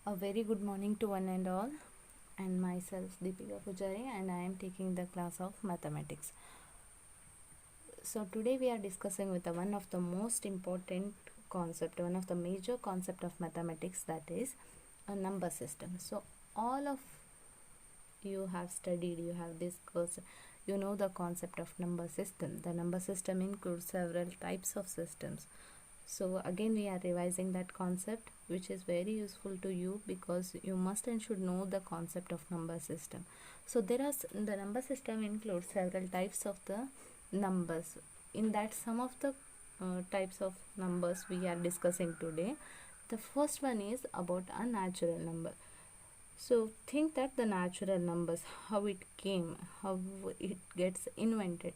A very good morning to one and all, and myself Deepika Pujari, and I am taking the class of mathematics. So today we are discussing with one of the most important concept, one of the major concept of mathematics, that is a number system. So all of you have studied, you have discussed, you know the concept of number system. The number system includes several types of systems. So again we are revising that concept, which is very useful to you because you must and should know the concept of number system. So the number system includes several types of the numbers. In that, some of the types of numbers we are discussing today. The first one is about a natural number. So think that the natural numbers, how it came, how it gets invented.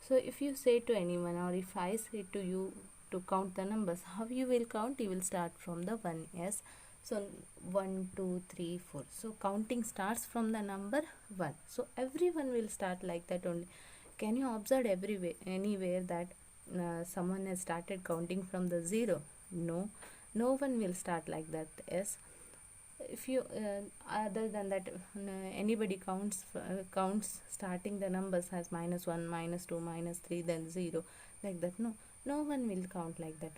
So if you say to anyone, or if I say to you to count the numbers, how you will count? You will start from the 1. Yes. So 1, 2, 3, 4. So counting starts from the number 1. So everyone will start like that only. Can you observe everywhere, anywhere that someone has started counting from the 0? No. No one will start like that. Yes. If you other than that, anybody counts starting the numbers as -1, -2, -3, then 0, like that. No one will count like that.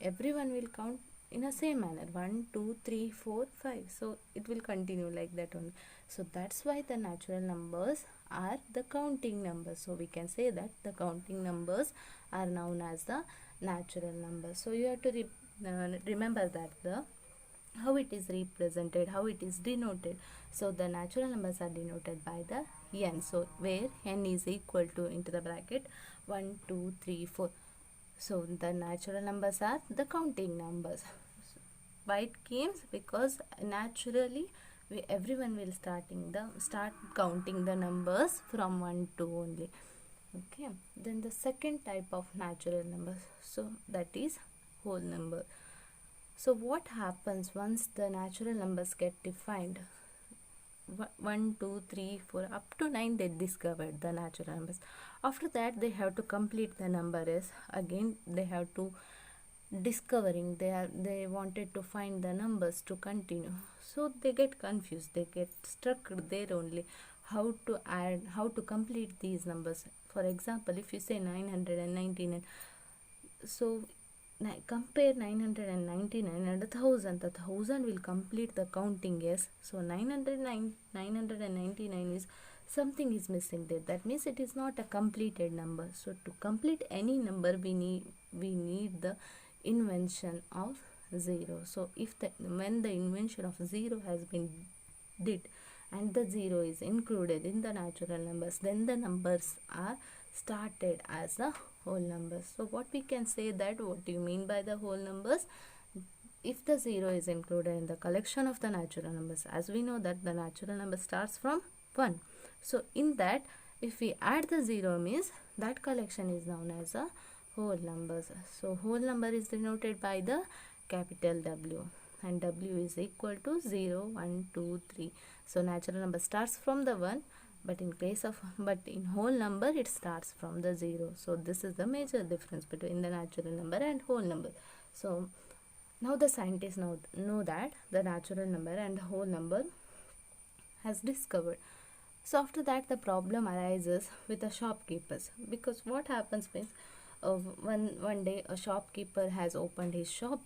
Everyone will count in a same manner, 1, 2, 3, 4, 5. So it will continue like that only. So that's why the natural numbers are the counting numbers. So we can say that the counting numbers are known as the natural numbers. So you have to remember that the how it is represented, how it is denoted. So the natural numbers are denoted by the n. So where n is equal to, into the bracket, 1, 2, 3, 4. So the natural numbers are the counting numbers. Why it came? Because naturally everyone will start counting the numbers from 1 to only. Okay. Then the second type of natural numbers, so that is whole number. So what happens once the natural numbers get defined? 1, 2, 3, 4, up to 9 they discovered the natural numbers. After that they have to complete the number. Is again they have to discovering, they wanted to find the numbers to continue. So they get confused, they get stuck there only, how to add, how to complete these numbers. For example, if you say 999, so compare 999 and 1000. The 1000 will complete the counting. Yes. So 999 is something is missing there. That means it is not a completed number. So to complete any number, we need the invention of 0. So when the invention of 0 has been did and the 0 is included in the natural numbers, then the numbers are started as the whole numbers. So what we can say, that what do you mean by the whole numbers? If the 0 is included in the collection of the natural numbers, as we know that the natural number starts from 1. So in that, if we add the 0, means that collection is known as a whole numbers. So whole number is denoted by the capital W, and W is equal to 0, 1, 2, 3. So natural number starts from the 1, but in whole number it starts from the 0. So this is the major difference between the natural number and whole number. So now the scientists know that the natural number and whole number has discovered. So after that, the problem arises with the shopkeepers, because what happens means, one day a shopkeeper has opened his shop,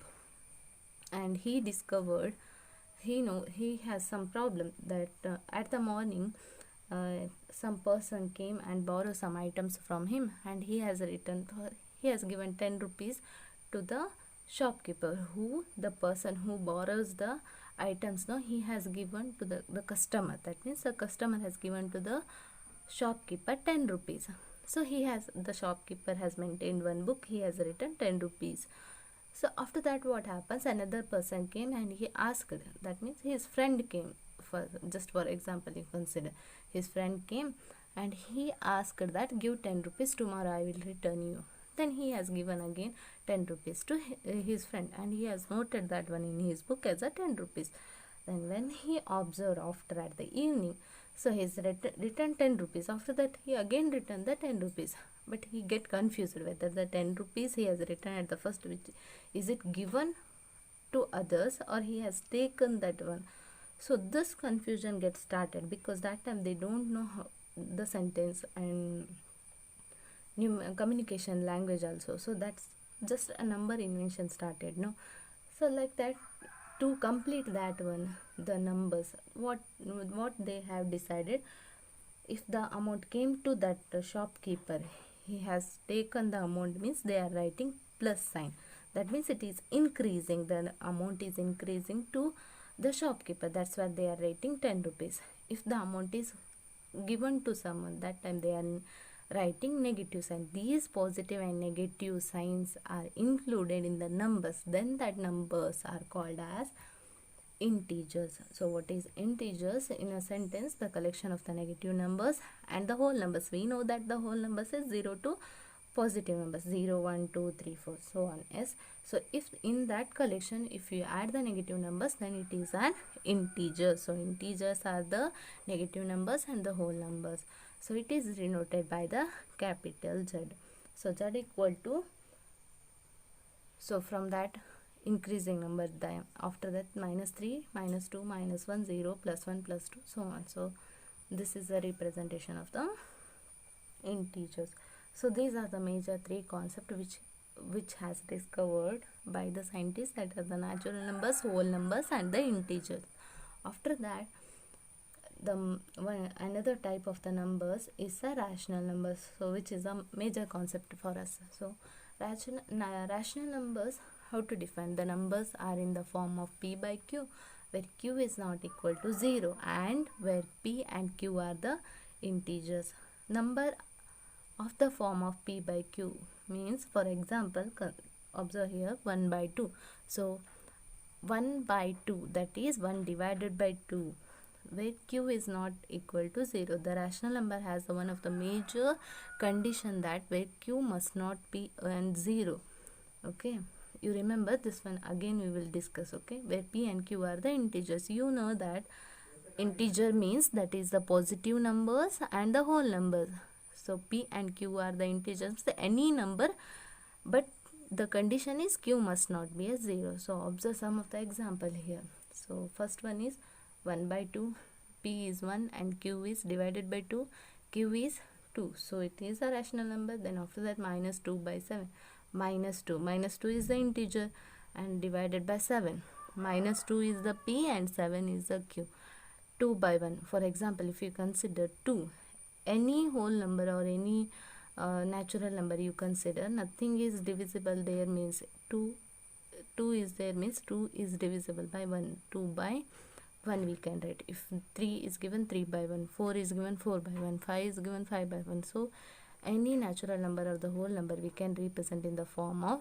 and he discovered, he has some problem, that at the morning some person came and borrowed some items from him, and he has given 10 rupees to the shopkeeper. Who the person who borrows the items, no, he has given to the customer. That means the customer has given to the shopkeeper 10 rupees. So the shopkeeper has maintained one book, he has written 10 rupees. So after that, what happens, another person came and he asked, that means his friend came, for example, you consider his friend came and he asked that, give 10 rupees, tomorrow I will return you. Then he has given again 10 rupees to his friend, and he has noted that one in his book as a 10 rupees. Then when he observed after at the evening, so he has returned 10 rupees. After that, he again returned the 10 rupees. But he get confused whether the 10 rupees he has written at the first, which is it given to others, or he has taken that one. So this confusion gets started because that time they don't know how the sentence and communication language also. So that's just a number invention started, no? So like that, to complete that one, the numbers, what they have decided, if the amount came to that shopkeeper, he has taken the amount, means they are writing plus sign. That means it is increasing, the amount is increasing to the shopkeeper. That's why they are writing 10 rupees. If the amount is given to someone, that time they are writing negative sign. These positive and negative signs are included in the numbers, then that numbers are called as integers. So what is integers? In a sentence, the collection of the negative numbers and the whole numbers. We know that the whole numbers is 0 to positive numbers, 0, 1, 2, 3, 4, so on. Yes. So if in that collection, if you add the negative numbers, then it is an integer. So integers are the negative numbers and the whole numbers. So it is denoted by the capital Z. So Z equal to, so from that increasing number, then after that -3, -2, -1, 0, +1, +2, so on. So this is the representation of the integers. So these are the major three concepts which has discovered by the scientists, that are the natural numbers, whole numbers, and the integers. After that, the another type of the numbers is the rational numbers, so which is a major concept for us. So rational numbers, how to define? The numbers are in the form of p by q, where q is not equal to 0, and where p and q are the integers. Number of the form of p by q means, for example, observe here 1 by 2. So 1 by 2, that is 1 divided by 2, where q is not equal to 0. The rational number has one of the major condition, that where q must not be 0. Okay, you remember this one, again we will discuss. Okay, where p and q are the integers. You know that integer means that is the positive numbers and the whole numbers. So p and q are the integers, any number, but the condition is q must not be a 0. So observe some of the example here. So first one is 1 by 2, p is 1 and q is divided by 2, q is 2, so it is a rational number. Then after that, -2 by 7, -2 is the integer and divided by 7, -2 is the p and 7 is the q. 2 by 1, for example, if you consider 2, any whole number or any natural number you consider, nothing is divisible there, means 2 is there, means 2 is divisible by 1. 2 by 1 we can write. If 3 is given, 3 by 1, 4 is given, 4 by 1, 5 is given, 5 by 1. So any natural number or the whole number we can represent in the form of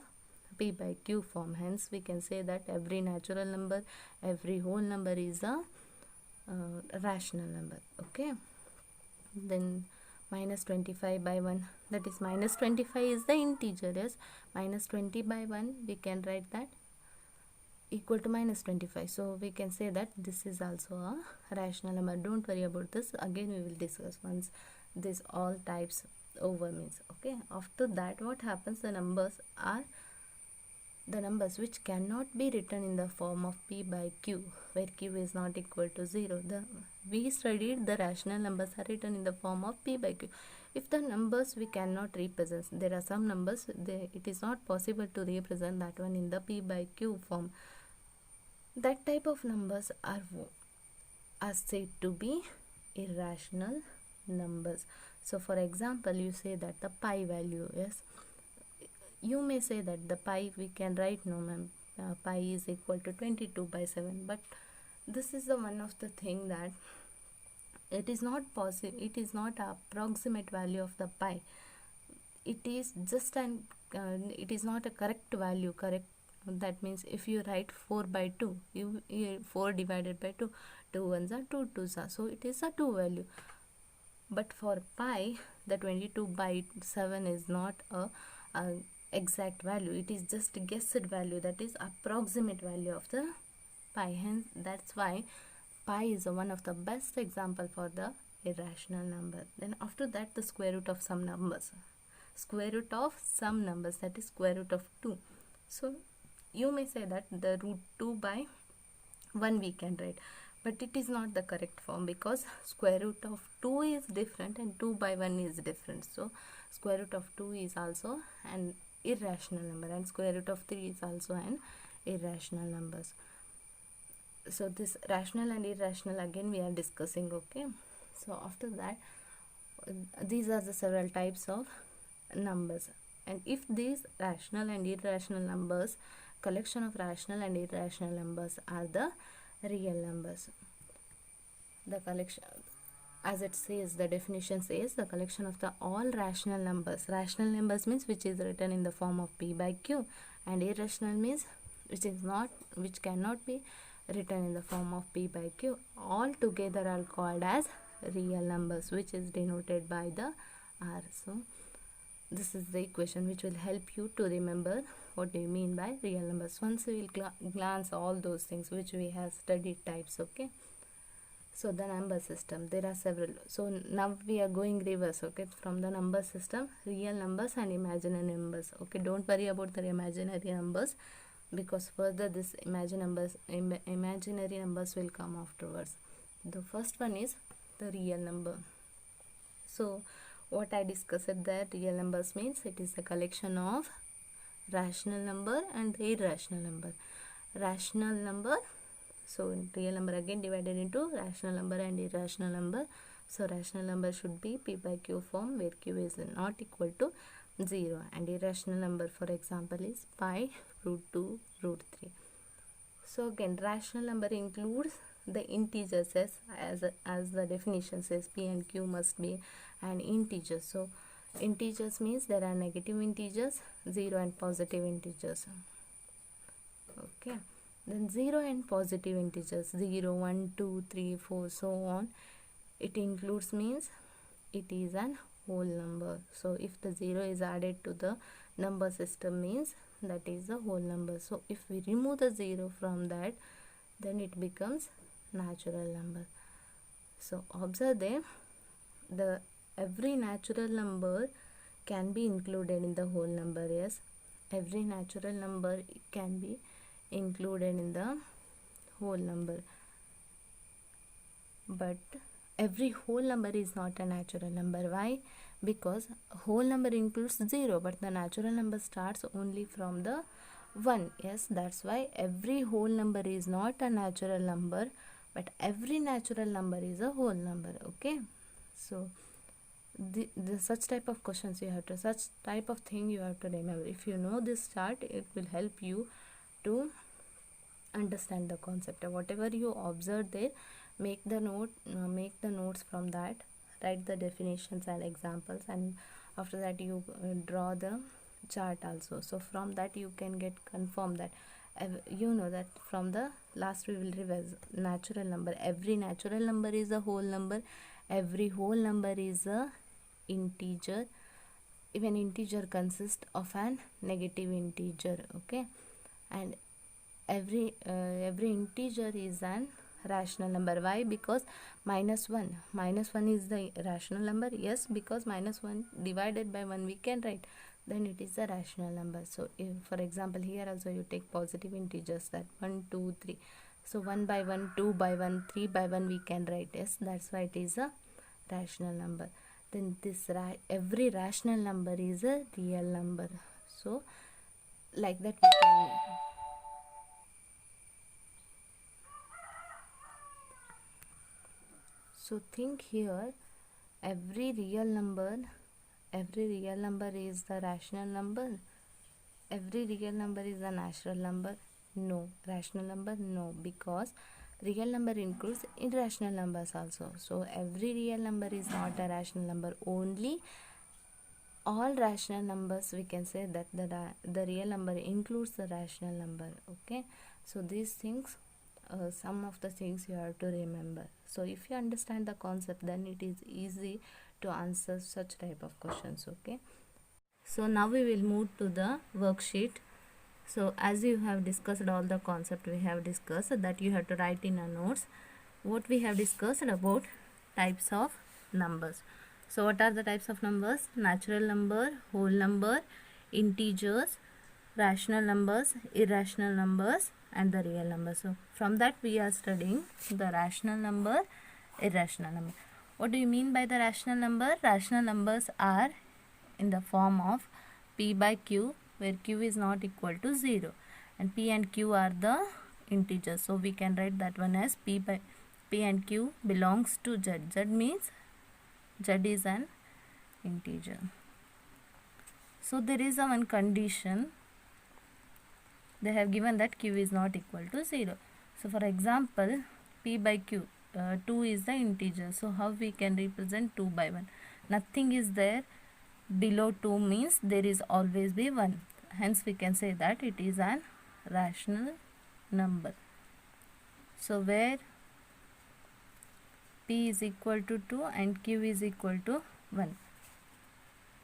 p by q form. Hence we can say that every natural number, every whole number is a rational number. Okay, then -25 by 1, that is -25 is the integer. Yes, -20 by 1 we can write that equal to -25. So we can say that this is also a rational number. Don't worry about this, again we will discuss once this all types over means. Okay, after that what happens, the numbers are the numbers which cannot be written in the form of p by q, where q is not equal to 0. We studied the rational numbers are written in the form of p by q. If the numbers we cannot represent, there are some numbers it is not possible to represent that one in the p by q form, that type of numbers are said to be irrational numbers. So for example, you say that the pi value, yes, you may say that the pi we can write, no ma'am, pi is equal to 22 by 7, but this is the one of the thing that it is not possible, it is not a approximate value of the pi, it is just an it is not a correct value. Correct, that means if you write 4 by 2, you 4 divided by 2, 2 ones are 2 twos are, so it is a 2 value. But for pi, the 22 by 7 is not a exact value, it is just a guessed value, that is approximate value of the pi. Hence that's why pi is one of the best example for the irrational number. Then after that, the square root of some numbers, that is square root of 2. So you may say that the root 2 by 1 we can write, but it is not the correct form, because square root of 2 is different and 2 by 1 is different. So square root of 2 is also an irrational number, and square root of 3 is also an irrational numbers. So this rational and irrational again we are discussing. Okay, so after that, these are the several types of numbers, and if these rational and irrational numbers, collection of rational and irrational numbers, are the real numbers. The collection, as it says, the definition says, the collection of the all rational numbers. Rational numbers means which is written in the form of p by q, and irrational means which cannot be written in the form of p by q. All together are called as real numbers, which is denoted by the r. So this is the equation which will help you to remember what do you mean by real numbers. Once we will glance all those things which we have studied types. Okay, so the number system, there are several. So now we are going reverse. Okay, from the number system, real numbers and imaginary numbers. Okay, don't worry about the imaginary numbers, because further this imaginary numbers will come afterwards. The first one is the real number. So what I discussed, that real numbers means it is a collection of rational number and irrational number. Rational number, so real number again divided into rational number and irrational number. So rational number should be p by q form, where q is not equal to 0, and irrational number, for example, is pi, root 2, root 3. So again, rational number includes the integers, as the definition says, p and q must be an integer. So integers means there are negative integers, 0 and positive integers. Okay, then 0 and positive integers, 0, 1, 2, 3, 4, so on, it includes means it is an whole number. So if the 0 is added to the number system means that is a whole number. So if we remove the 0 from that, then it becomes natural number. So observe there, the every natural number can be included in the whole number. Yes, every natural number can be included in the whole number, but every whole number is not a natural number. Why? Because whole number includes 0, but the natural number starts only from the 1. Yes, that's why every whole number is not a natural number, but every natural number is a whole number. Okay, so the such type of questions you have to, such type of thing you have to remember. If you know this chart, it will help you to understand the concept. Whatever you observe there, make the notes from that, write the definitions and examples, and after that you draw the chart also. So from that you can get confirmed that you know that from the last we will revise natural number. Every natural number is a whole number, every whole number is a integer. Even integer consists of an negative integer. Okay, and every integer is an rational number. Why? Because minus 1 is the rational number. Yes, because minus 1 divided by 1 we can write, then it is a rational number. So if, for example, here also you take positive integers, that 1, 2, 3. So 1 by 1, 2 by 1, 3 by 1 we can write. Yes, that's why it is a rational number. Then this every rational number is a real number. So like that we can. So think here, every real number is the rational number. Every real number is a natural number. No. Rational number, no, because real number includes irrational numbers also. So every real number is not a rational number. Only all rational numbers, we can say that the real number includes the rational number. Okay, so these things, some of the things you have to remember. So if you understand the concept, then it is easy to answer such type of questions. Okay, so now we will move to the worksheet. So as you have discussed all the concept we have discussed, that you have to write in a notes what we have discussed about types of numbers. So what are the types of numbers? Natural number, whole number, integers, rational numbers, irrational numbers, and the real numbers. So from that we are studying the rational number, irrational number. What do you mean by the rational number? Rational numbers are in the form of p by q, where q is not equal to 0, and p and q are the integers. So we can write that one as p and q belongs to z. Z means z is an integer. So there is a one condition. They have given that q is not equal to 0. So for example, p by q, 2 is the integer. So how we can represent 2 by 1? Nothing is there below 2 means there is always be 1. Hence we can say that it is an rational number. So where p is equal to 2 and q is equal to 1.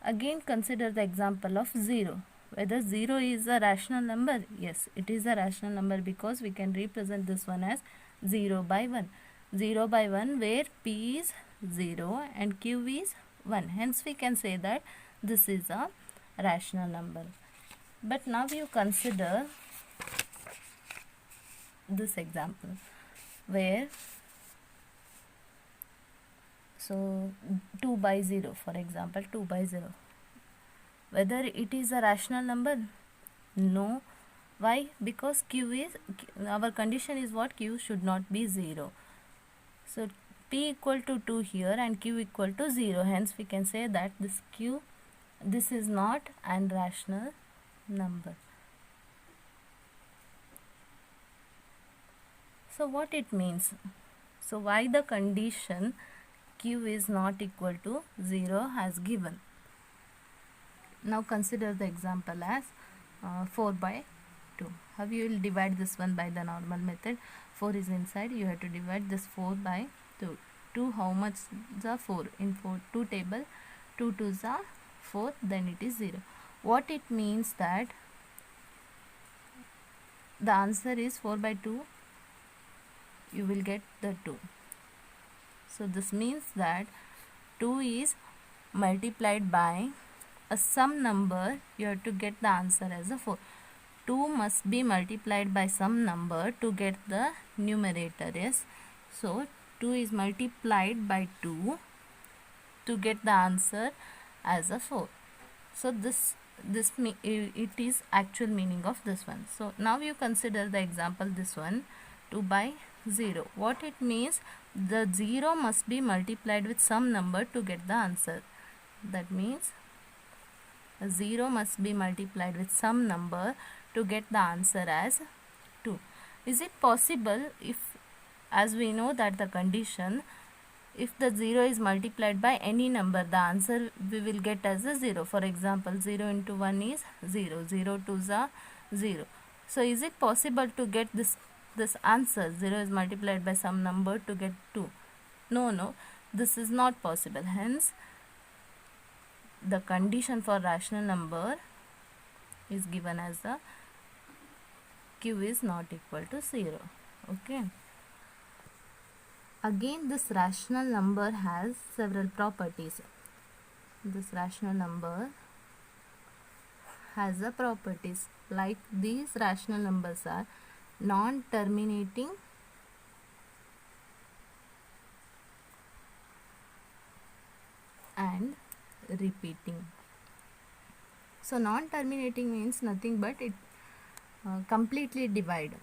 Again consider the example of 0. Whether 0 is a rational number? Yes, it is a rational number because we can represent this one as 0 by 1. 0 by 1 where p is 0 and q is 1. Hence we can say that this is a rational number. But now you consider this example where, so 2 by 0, for example, 2 by 0. Whether it is a rational number? No. Why? Because q is, our condition is what? Q should not be 0. So p equal to 2 here and q equal to 0. Hence we can say that this is not an rational number. So what it means? So why the condition q is not equal to 0 has given? Now consider the example as 4 by 2. How you will divide this one by the normal method? 4 is inside, you have to divide this 4 by 2. 2 how much the 4? In 2 table, 2 2s are 4, then it is 0. What it means that the answer is 4 by 2, you will get the 2. So this means that 2 is multiplied by a some number, you have to get the answer as a 4. 2 must be multiplied by some number to get the numerator. Yes, so 2 is multiplied by 2 to get the answer as a 4. So it is actual meaning of this one. So now you consider the example, this one 2 by 0. What it means? The 0 must be multiplied with some number to get the answer. That means 0 must be multiplied with some number to get the answer as 2. Is it possible, if, as we know that the condition, if the 0 is multiplied by any number, the answer we will get as a 0. For example, 0 into 1 is 0, 0 2s are 0. So is it possible to get this answer, 0 is multiplied by some number to get 2? No, this is not possible. Hence the condition for rational number is given as the q is not equal to 0. Okay. Again, this rational number has several properties. This rational number has the properties, like these rational numbers are non-terminating, and repeating. So non-terminating means nothing but it completely divide.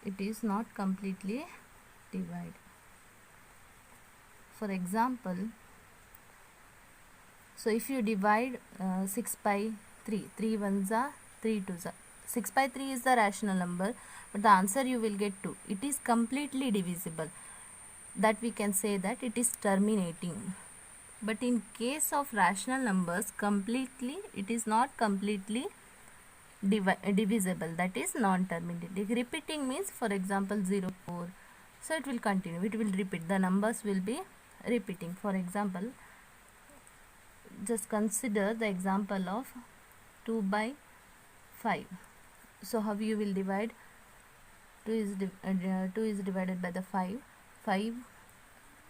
It is not completely divide. For example, so if you divide 6 by 3, 3 ones are 3 twos are, 6 by 3 is the rational number, but the answer you will get 2. It is completely divisible. That we can say that it is terminating. But in case of rational numbers, completely, it is not completely divisible. That is non-terminating. Repeating means, for example, 0, 4. So it will continue. It will repeat. The numbers will be repeating. For example, just consider the example of 2 by 5. So how you will divide? 2 is divided by the 5.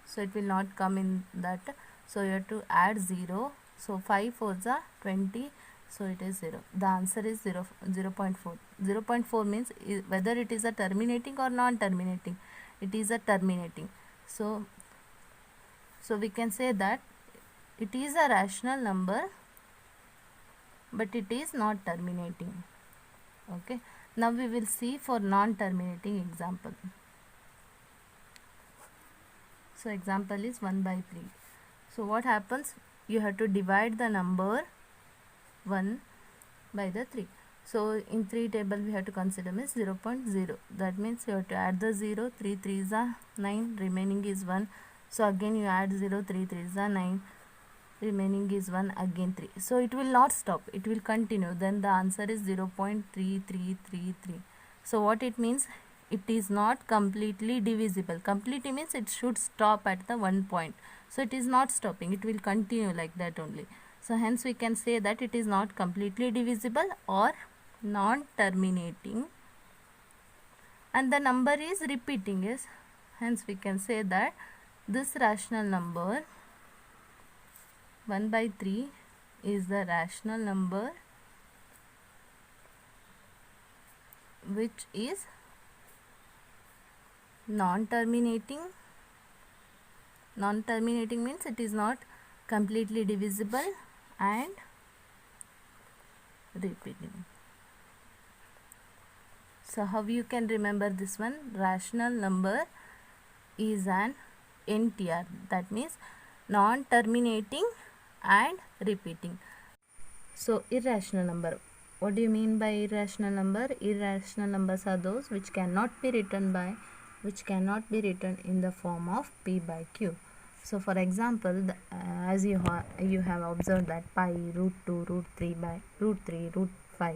So it will not come in that. So you have to add 0. So 5 4s are 20. So it is 0. The answer is 0, 0.4. 0.4 means whether it is a terminating or non-terminating. It is a terminating. So we can say that it is a rational number, but it is not terminating. Okay. Now we will see for non-terminating example. So example is 1 by 3. So what happens? You have to divide the number 1 by the 3. So in 3 table we have to consider means 0.0. That means you have to add the 0. 3 3s are 9. Remaining is 1. So again you add 0. 3 3s are 9. Remaining is 1. Again 3. So it will not stop. It will continue. Then the answer is 0.3333. So what it means? It is not completely divisible. Completely means it should stop at the 1 point. So it is not stopping. It will continue like that only. So hence we can say that it is not completely divisible or non-terminating, and the number is repeating. Yes, hence we can say that this rational number 1 by 3 is the rational number which is non-terminating. Non-terminating means it is not completely divisible and repeating. So how you can remember this one? Rational number is an NTR, that means non-terminating and repeating. So irrational number. What do you mean by irrational number? Irrational numbers are those which cannot be written in the form of P by Q. So for example, as you have observed that pi, root 2, root 3 by root 3, root 5.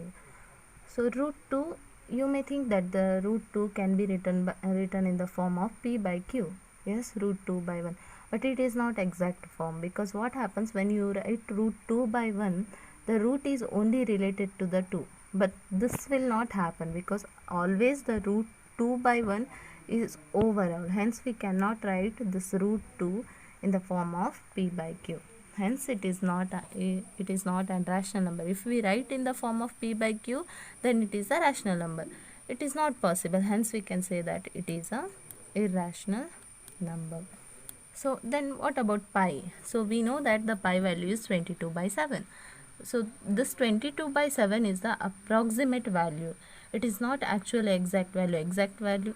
So root 2, you may think that the root 2 can be written in the form of P by Q. Yes, root 2 by 1. But it is not exact form, because what happens when you write root 2 by 1, the root is only related to the 2. But this will not happen, because always the root 2 by 1 is overall. Hence we cannot write this root 2 in the form of P by Q. Hence it is not a rational number. If we write in the form of P by Q, then it is a rational number. It is not possible. Hence we can say that it is a irrational number. So then what about pi? So we know that the pi value is 22 by 7. So this 22 by 7 is the approximate value. It is not actually exact value. Exact value,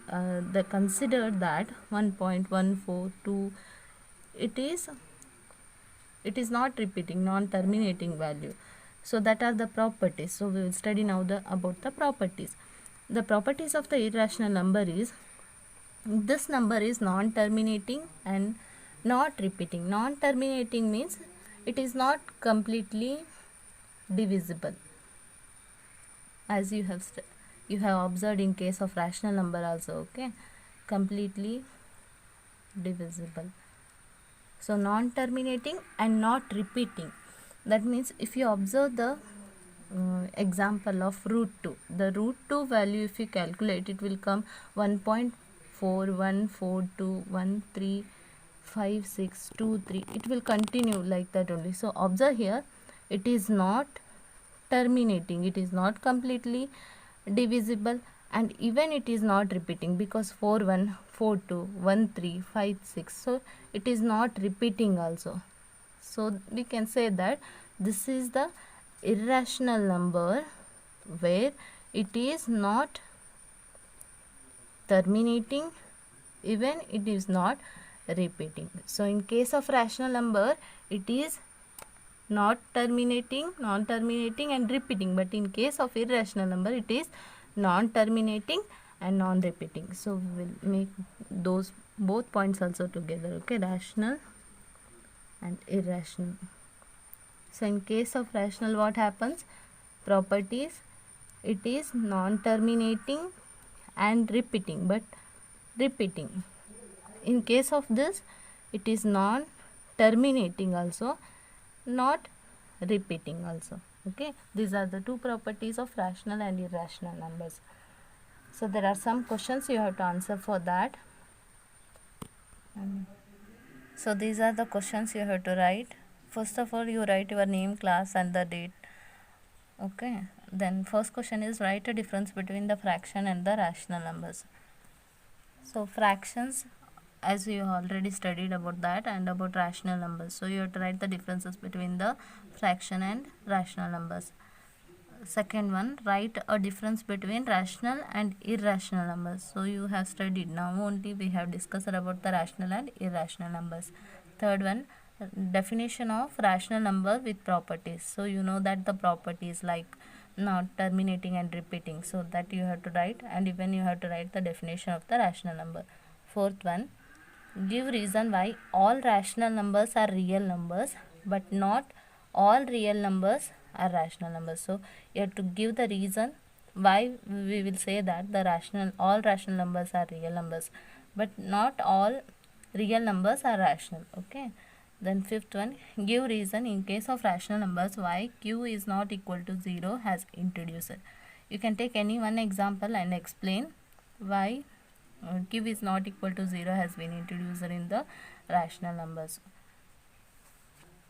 they consider that 1.142. It is not repeating, non-terminating value. So that are the properties. So we will study now about the properties. The properties of the irrational number is, this number is non-terminating and not repeating. Non-terminating means it is not completely divisible, as you have observed in case of rational number also. Okay, completely divisible. So non-terminating and not repeating. That means if you observe the example of root 2, the root 2 value, if you calculate, it will come 1.4142135623. It will continue like that only. So observe here, it is not terminating, it is not completely divisible, and even it is not repeating, because 41421356, so it is not repeating also. So we can say that this is the irrational number where it is not terminating, even it is not repeating. So in case of rational number, it is not terminating, non-terminating and repeating, but in case of irrational number, it is non-terminating and non-repeating. So we will make those both points also together. Okay, rational and irrational. So in case of rational, what happens? Properties, it is non-terminating and repeating, but repeating. In case of this, it is non-terminating also, not repeating also. Okay, these are the two properties of rational and irrational numbers. So there are some questions you have to answer for that. So these are the questions you have to write. First of all, you write your name, class and the date Okay, then first question is write a difference between the fraction and the rational numbers. So fractions, as you already studied about that, and about rational numbers, so you have to write the differences between the fraction and rational numbers. Second one, write a difference between rational and irrational numbers. So you have studied, now only we have discussed about the rational and irrational numbers. Third one, definition of rational number with properties. So you know that the properties like not terminating and repeating, so that you have to write, and even you have to write the definition of the rational number. Fourth one, give reason why all rational numbers are real numbers but not all real numbers are rational numbers. So you have to give the reason why we will say that the all rational numbers are real numbers but not all real numbers are rational. Okay, then fifth one, give reason in case of rational numbers why q is not equal to 0 has introduced. You can take any one example and explain why q is not equal to 0 has been introduced in the rational numbers.